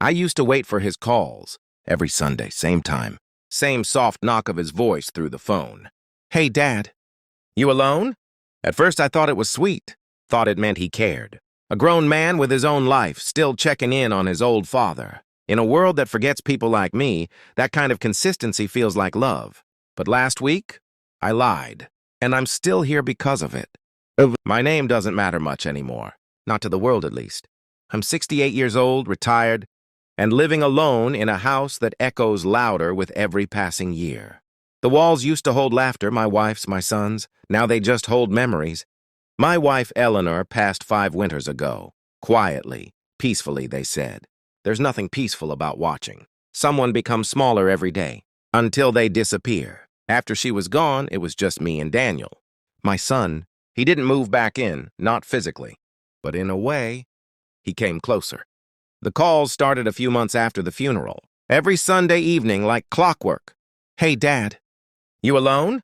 I used to wait for his calls. Every Sunday, same time. Same soft knock of his voice through the phone. "Hey, Dad. You alone?" At first I thought it was sweet. Thought it meant he cared. A grown man with his own life, still checking in on his old father. In a world that forgets people like me, that kind of consistency feels like love. But last week, I lied. And I'm still here because of it. My name doesn't matter much anymore. Not to the world, at least. I'm 68 years old, retired, and living alone in a house that echoes louder with every passing year. The walls used to hold laughter, my wife's, my son's. Now they just hold memories. My wife, Eleanor, passed 5 winters ago. Quietly, peacefully, they said. There's nothing peaceful about watching. Someone becomes smaller every day, until they disappear. After she was gone, it was just me and Daniel. My son, he didn't move back in, not physically. But in a way, he came closer. The calls started a few months after the funeral. Every Sunday evening, like clockwork. "Hey, Dad. You alone?"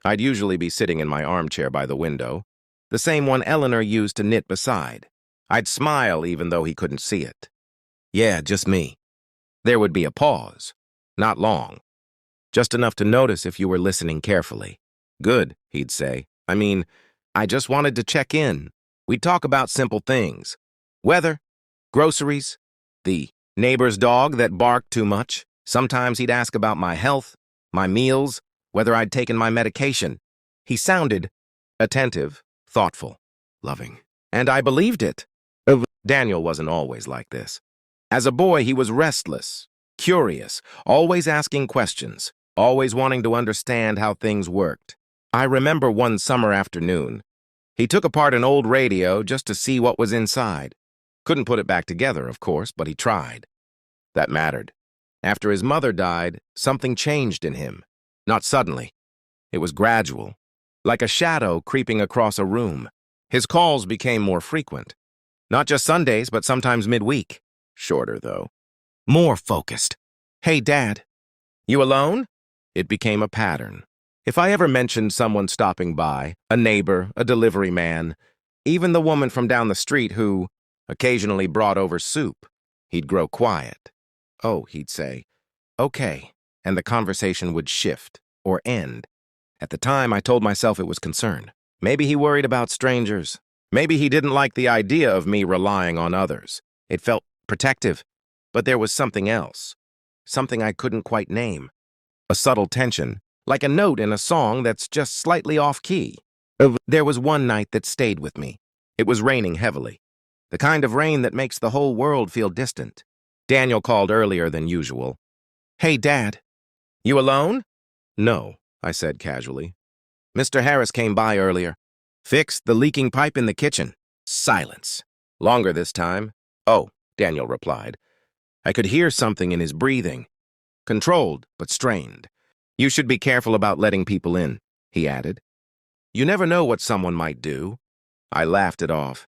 I'd usually be sitting in my armchair by the window, the same one Eleanor used to knit beside. I'd smile even though he couldn't see it. "Yeah, just me." There would be a pause. Not long. Just enough to notice if you were listening carefully. "Good," he'd say. I just wanted to check in. We'd talk about simple things. Weather, groceries, the neighbor's dog that barked too much. Sometimes he'd ask about my health, my meals, whether I'd taken my medication. He sounded attentive, thoughtful, loving. And I believed it. Daniel wasn't always like this. As a boy, he was restless, curious, always asking questions, always wanting to understand how things worked. I remember one summer afternoon, he took apart an old radio just to see what was inside. Couldn't put it back together, of course, but he tried. That mattered. After his mother died, something changed in him. Not suddenly. It was gradual, like a shadow creeping across a room. His calls became more frequent. Not just Sundays, but sometimes midweek. Shorter, though. More focused. "Hey, Dad. You alone?" It became a pattern. If I ever mentioned someone stopping by, a neighbor, a delivery man, even the woman from down the street who occasionally brought over soup, he'd grow quiet. "Oh," he'd say, "okay," and the conversation would shift or end. At the time, I told myself it was concern. Maybe he worried about strangers. Maybe he didn't like the idea of me relying on others. It felt protective, but there was something else, something I couldn't quite name. A subtle tension, like a note in a song that's just slightly off-key. There was one night that stayed with me. It was raining heavily, the kind of rain that makes the whole world feel distant. Daniel called earlier than usual. "Hey, Dad. You alone?" "No," I said casually. "Mr. Harris came by earlier. Fixed the leaking pipe in the kitchen." Silence. Longer this time. "Oh," Daniel replied. I could hear something in his breathing. Controlled, but strained. "You should be careful about letting people in," he added. "You never know what someone might do." I laughed it off.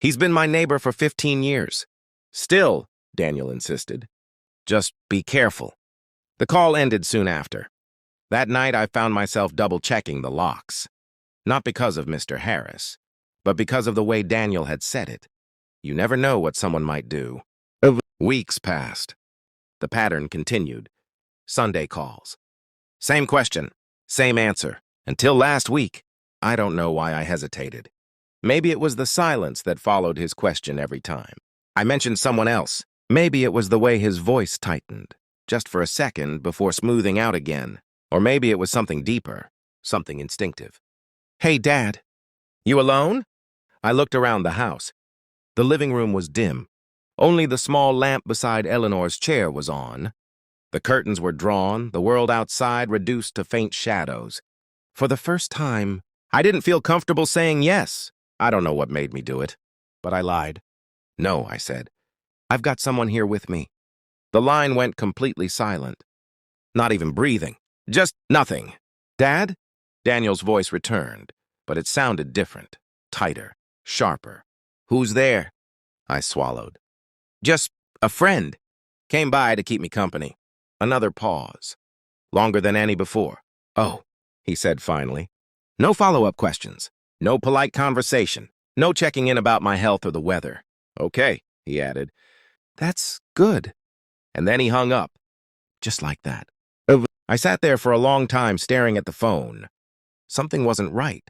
"He's been my neighbor for 15 years. "Still," Daniel insisted. "Just be careful." The call ended soon after. That night I found myself double-checking the locks. Not because of Mr. Harris, but because of the way Daniel had said it. You never know what someone might do. Weeks passed. The pattern continued. Sunday calls. Same question, same answer. Until last week, I don't know why I hesitated. Maybe it was the silence that followed his question every time. I mentioned someone else. Maybe it was the way his voice tightened, just for a second before smoothing out again. Or maybe it was something deeper, something instinctive. "Hey, Dad. You alone?" I looked around the house. The living room was dim. Only the small lamp beside Eleanor's chair was on. The curtains were drawn, the world outside reduced to faint shadows. For the first time, I didn't feel comfortable saying yes. I don't know what made me do it, but I lied. "No," I said. "I've got someone here with me." The line went completely silent. Not even breathing. Just nothing. "Dad?" Daniel's voice returned, but it sounded different, tighter, sharper. "Who's there?" I swallowed. "Just a friend. Came by to keep me company." Another pause. Longer than any before. "Oh," he said finally. No follow-up questions. No polite conversation. No checking in about my health or the weather. "Okay," he added. That's good. And then he hung up, just like that. I sat there for a long time staring at the phone. Something wasn't right.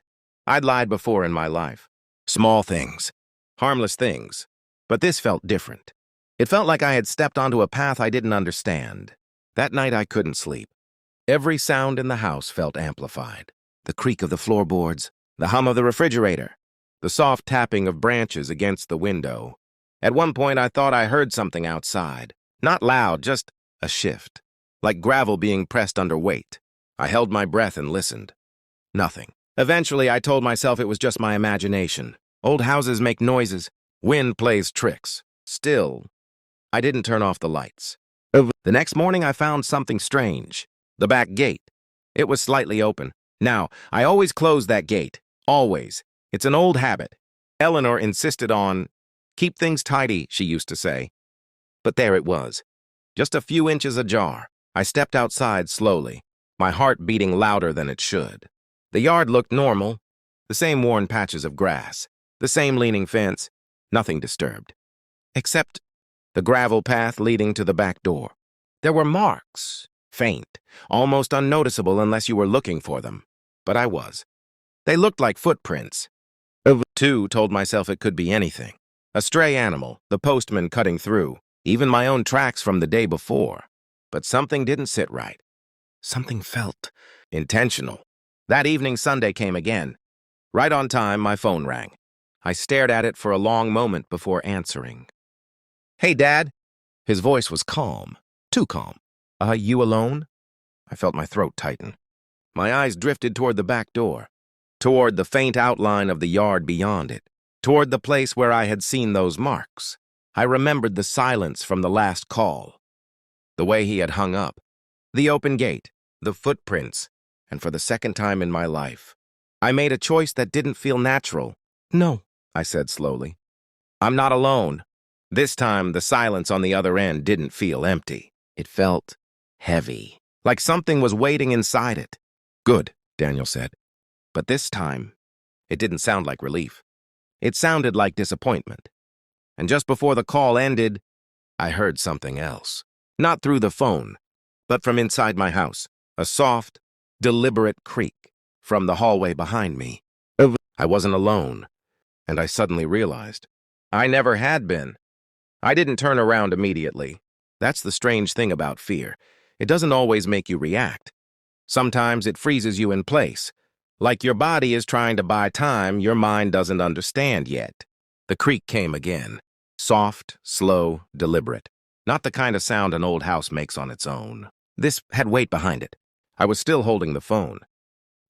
I'd lied before in my life. Small things, harmless things. But this felt different. It felt like I had stepped onto a path I didn't understand. That night I couldn't sleep. Every sound in the house felt amplified. The creak of the floorboards, the hum of the refrigerator, the soft tapping of branches against the window. At one point I thought I heard something outside. Not loud, just a shift. Like gravel being pressed under weight. I held my breath and listened. Nothing. Eventually, I told myself it was just my imagination. Old houses make noises. Wind plays tricks. Still, I didn't turn off the lights. The next morning, I found something strange. The back gate. It was slightly open. Now, I always close that gate. Always. It's an old habit. Eleanor insisted on, keep things tidy, she used to say. But there it was. Just a few inches ajar. I stepped outside slowly, my heart beating louder than it should. The yard looked normal, the same worn patches of grass, the same leaning fence, nothing disturbed. Except the gravel path leading to the back door. There were marks, faint, almost unnoticeable unless you were looking for them. But I was. They looked like footprints. Too, told myself it could be anything. A stray animal, the postman cutting through, even my own tracks from the day before. But something didn't sit right. Something felt intentional. That evening, Sunday came again. Right on time, my phone rang. I stared at it for a long moment before answering. Hey, Dad. His voice was calm. Too calm. You alone? I felt my throat tighten. My eyes drifted toward the back door, toward the faint outline of the yard beyond it, toward the place where I had seen those marks. I remembered the silence from the last call. The way he had hung up, the open gate, the footprints, and for the second time in my life, I made a choice that didn't feel natural. No, I said slowly. I'm not alone. This time, the silence on the other end didn't feel empty. It felt heavy, like something was waiting inside it. Good, Daniel said. But this time, it didn't sound like relief. It sounded like disappointment. And just before the call ended, I heard something else. Not through the phone, but from inside my house. A soft, deliberate creak from the hallway behind me. I wasn't alone, and I suddenly realized I never had been. I didn't turn around immediately. That's the strange thing about fear. It doesn't always make you react. Sometimes it freezes you in place. Like your body is trying to buy time your mind doesn't understand yet. The creak came again. Soft, slow, deliberate. Not the kind of sound an old house makes on its own. This had weight behind it. I was still holding the phone.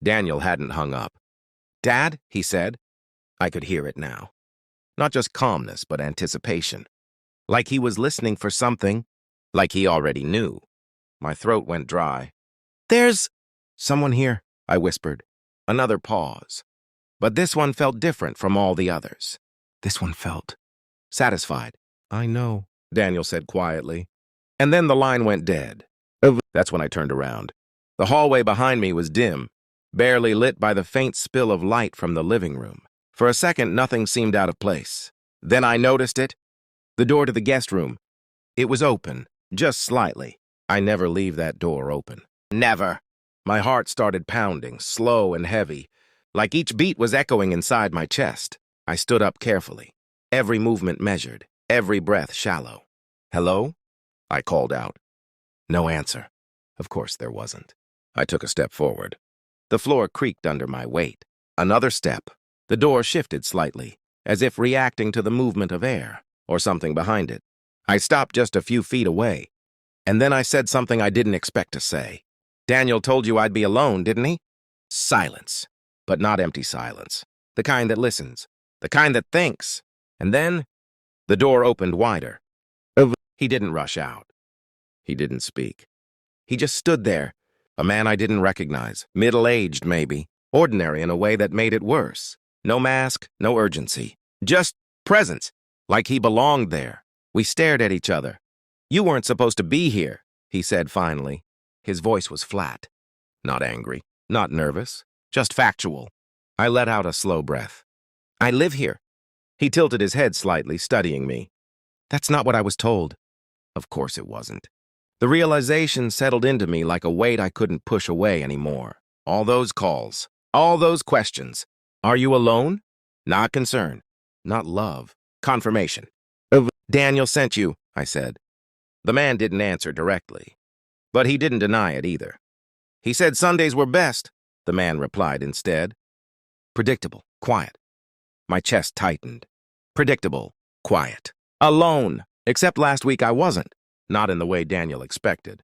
Daniel hadn't hung up. Dad, he said. I could hear it now. Not just calmness, but anticipation. Like he was listening for something, like he already knew. My throat went dry. There's someone here, I whispered. Another pause. But this one felt different from all the others. This one felt satisfied. I know, Daniel said quietly. And then the line went dead. That's when I turned around. The hallway behind me was dim, barely lit by the faint spill of light from the living room. For a second, nothing seemed out of place. Then I noticed it. The door to the guest room. It was open, just slightly. I never leave that door open. Never. My heart started pounding, slow and heavy, like each beat was echoing inside my chest. I stood up carefully, every movement measured, every breath shallow. Hello? I called out. No answer. Of course there wasn't. I took a step forward. The floor creaked under my weight. Another step. The door shifted slightly, as if reacting to the movement of air, or something behind it. I stopped just a few feet away, and then I said something I didn't expect to say. Daniel told you I'd be alone, didn't he? Silence. But not empty silence. The kind that listens. The kind that thinks. And then, the door opened wider. He didn't rush out. He didn't speak. He just stood there, a man I didn't recognize, middle-aged maybe, ordinary in a way that made it worse. No mask, no urgency. Just presence, like he belonged there. We stared at each other. You weren't supposed to be here, he said finally. His voice was flat. Not angry, not nervous, just factual. I let out a slow breath. I live here. He tilted his head slightly, studying me. That's not what I was told. Of course it wasn't. The realization settled into me like a weight I couldn't push away anymore. All those calls, all those questions. Are you alone? Not concern, not love. Confirmation. Daniel sent you, I said. The man didn't answer directly, but he didn't deny it either. He said Sundays were best, the man replied instead. Predictable, quiet. My chest tightened. Predictable, quiet. Alone, except last week I wasn't, not in the way Daniel expected.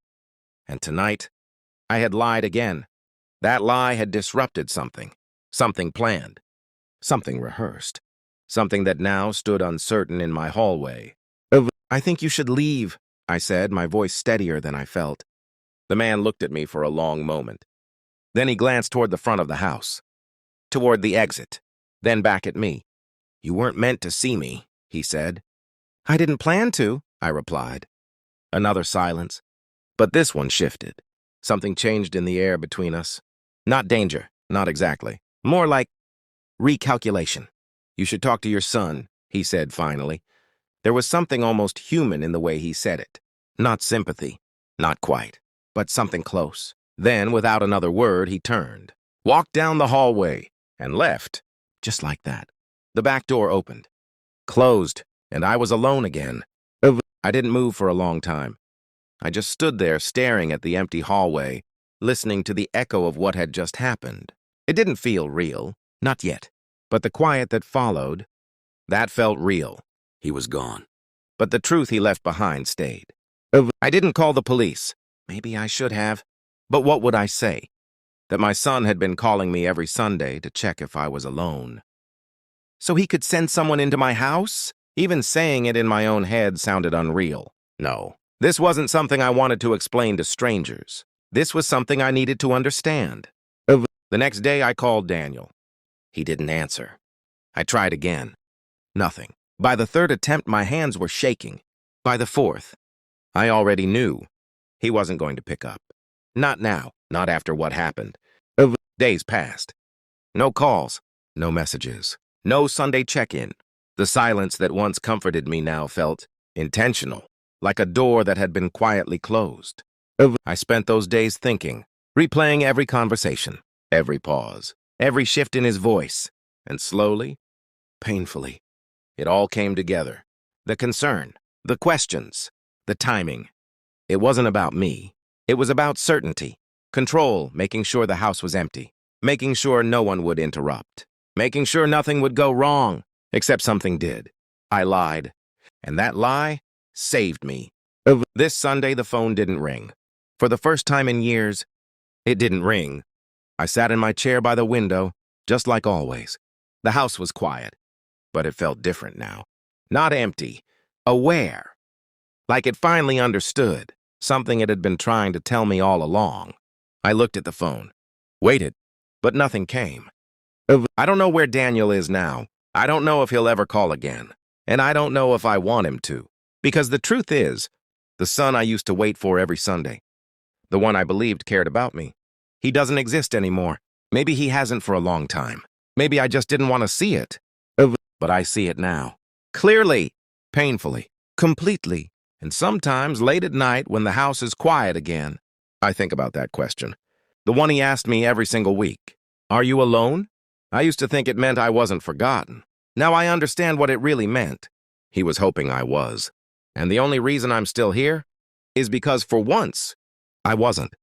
And tonight, I had lied again. That lie had disrupted something planned, something rehearsed, something that now stood uncertain in my hallway. I think you should leave, I said, my voice steadier than I felt. The man looked at me for a long moment. Then he glanced toward the front of the house, toward the exit, then back at me. You weren't meant to see me, he said. I didn't plan to, I replied. Another silence, but this one shifted. Something changed in the air between us. Not danger, not exactly. More like recalculation. You should talk to your son, he said finally. There was something almost human in the way he said it. Not sympathy, not quite, but something close. Then, without another word, he turned, walked down the hallway, and left, just like that. The back door opened, closed, and I was alone again. I didn't move for a long time. I just stood there staring at the empty hallway, listening to the echo of what had just happened. It didn't feel real, not yet, but the quiet that followed, that felt real. He was gone. But the truth he left behind stayed. I didn't call the police. Maybe I should have. But what would I say? That my son had been calling me every Sunday to check if I was alone. So he could send someone into my house? Even saying it in my own head sounded unreal. No, this wasn't something I wanted to explain to strangers. This was something I needed to understand. The next day I called Daniel. He didn't answer. I tried again. Nothing. By the third attempt, my hands were shaking. By the fourth, I already knew he wasn't going to pick up. Not now, not after what happened. Days passed. No calls, no messages, no Sunday check-in. The silence that once comforted me now felt intentional, like a door that had been quietly closed. I spent those days thinking, replaying every conversation, every pause, every shift in his voice, and slowly, painfully, it all came together. The concern, the questions, the timing. It wasn't about me. It was about certainty, control, making sure the house was empty, making sure no one would interrupt, making sure nothing would go wrong, except something did. I lied, and that lie saved me. This Sunday, the phone didn't ring. For the first time in years, it didn't ring. I sat in my chair by the window, just like always. The house was quiet, but it felt different now. Not empty, aware. Like it finally understood, something it had been trying to tell me all along. I looked at the phone, waited, but nothing came. I don't know where Daniel is now. I don't know if he'll ever call again. And I don't know if I want him to. Because the truth is, the son I used to wait for every Sunday, the one I believed cared about me, he doesn't exist anymore. Maybe he hasn't for a long time. Maybe I just didn't want to see it. But I see it now. Clearly, painfully, completely. And sometimes late at night when the house is quiet again, I think about that question. The one he asked me every single week. Are you alone? I used to think it meant I wasn't forgotten. Now I understand what it really meant. He was hoping I was. And the only reason I'm still here is because for once, I wasn't.